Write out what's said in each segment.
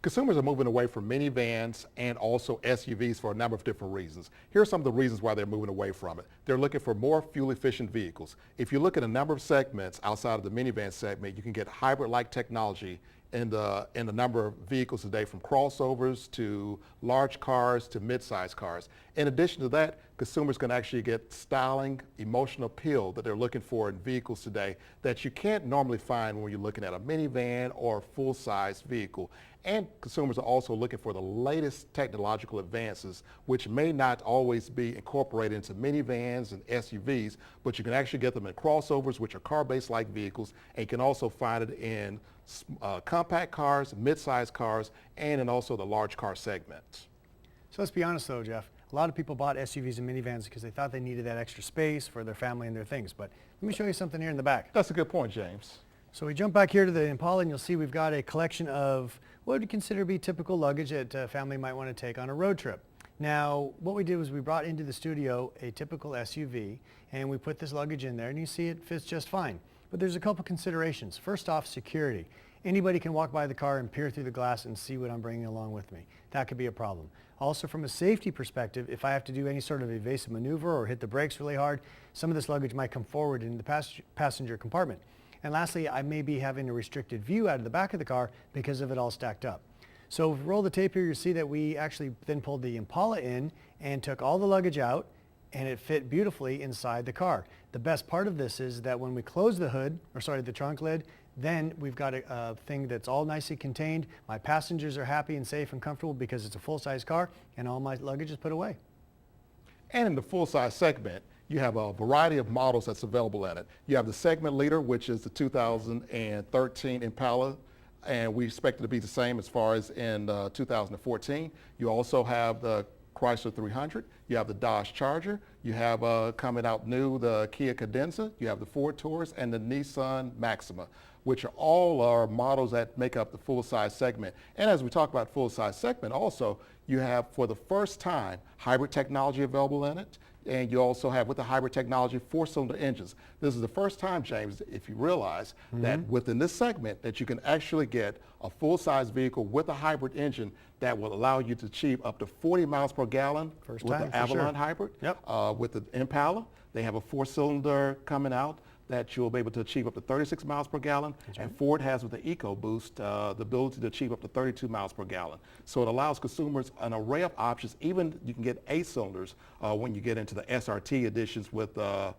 Consumers are moving away from minivans and also SUVs for a number of different reasons. Here are some of the reasons why they're moving away from it. They're looking for more fuel-efficient vehicles. If you look at a number of segments outside of the minivan segment, you can get hybrid-like technology in the number of vehicles today, from crossovers to large cars to mid-sized cars. In addition to that, consumers can actually get styling, emotional appeal that they're looking for in vehicles today that you can't normally find when you're looking at a minivan or a full-size vehicle. And consumers are also looking for the latest technological advances, which may not always be incorporated into minivans and SUVs, but you can actually get them in crossovers, which are car-based like vehicles, and you can also find it in compact cars, mid-sized cars, and in also the large car segment. So let's be honest though, Jeff. A lot of people bought SUVs and minivans because they thought they needed that extra space for their family and their things. But let me show you something here in the back. That's a good point, James. So we jump back here to the Impala, and you'll see we've got a collection of what we'd consider to be typical luggage that a family might want to take on a road trip. Now, what we did was we brought into the studio a typical SUV, and we put this luggage in there, and you see it fits just fine. But there's a couple considerations. First off, security. Anybody can walk by the car and peer through the glass and see what I'm bringing along with me. That could be a problem. Also, from a safety perspective, if I have to do any sort of evasive maneuver or hit the brakes really hard, some of this luggage might come forward in the passenger compartment. And lastly, I may be having a restricted view out of the back of the car because of it all stacked up. So if we roll the tape here, you see that we actually then pulled the Impala in and took all the luggage out, and it fit beautifully inside the car. The best part of this is that when we close the hood, the trunk lid, then we've got a thing that's all nicely contained. My passengers are happy and safe and comfortable because it's a full-size car, and all my luggage is put away. And in the full-size segment, you have a variety of models that's available in it. You have the segment leader, which is the 2013 Impala, and we expect it to be the same as far as in 2014. You also have the Chrysler 300, you have the Dodge Charger, you have coming out new the Kia Cadenza, you have the Ford Taurus, and the Nissan Maxima, which are all models that make up the full-size segment. And as we talk about full-size segment also, you have for the first time hybrid technology available in it. And you also have, with the hybrid technology, 4-cylinder engines. This is the first time, James, if you realize that within this segment that you can actually get a full-size vehicle with a hybrid engine that will allow you to achieve up to 40 miles per gallon with the Avalon hybrid. Yep. With the Impala, they have a 4-cylinder coming out that you'll be able to achieve up to 36 miles per gallon. That's right. And Ford has with the EcoBoost the ability to achieve up to 32 miles per gallon. So it allows consumers an array of options. Even you can get 8 cylinders when you get into the SRT editions with the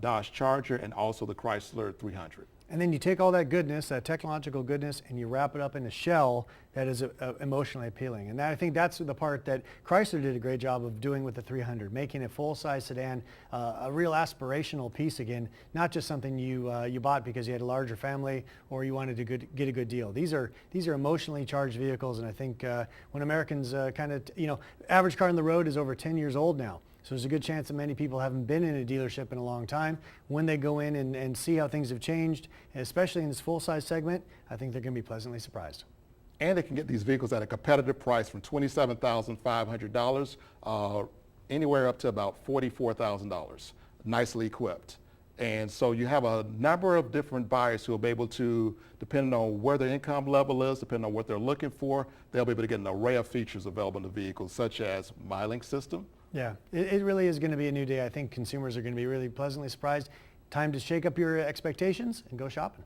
Dodge Charger and also the Chrysler 300. And then you take all that goodness, that technological goodness, and you wrap it up in a shell that is emotionally appealing. And I think that's the part that Chrysler did a great job of doing with the 300, making a full-size sedan a real aspirational piece again, not just something you bought because you had a larger family or you wanted to get a good deal. These are emotionally charged vehicles, and I think when Americans average car on the road is over 10 years old now. So there's a good chance that many people haven't been in a dealership in a long time. When they go in and see how things have changed, especially in this full-size segment, I think they're going to be pleasantly surprised. And they can get these vehicles at a competitive price from $27,500 anywhere up to about $44,000, nicely equipped. And so you have a number of different buyers who will be able to, depending on where their income level is, depending on what they're looking for, they'll be able to get an array of features available in the vehicles, such as miling system. Yeah, it really is going to be a new day. I think consumers are going to be really pleasantly surprised. Time to shake up your expectations and go shopping.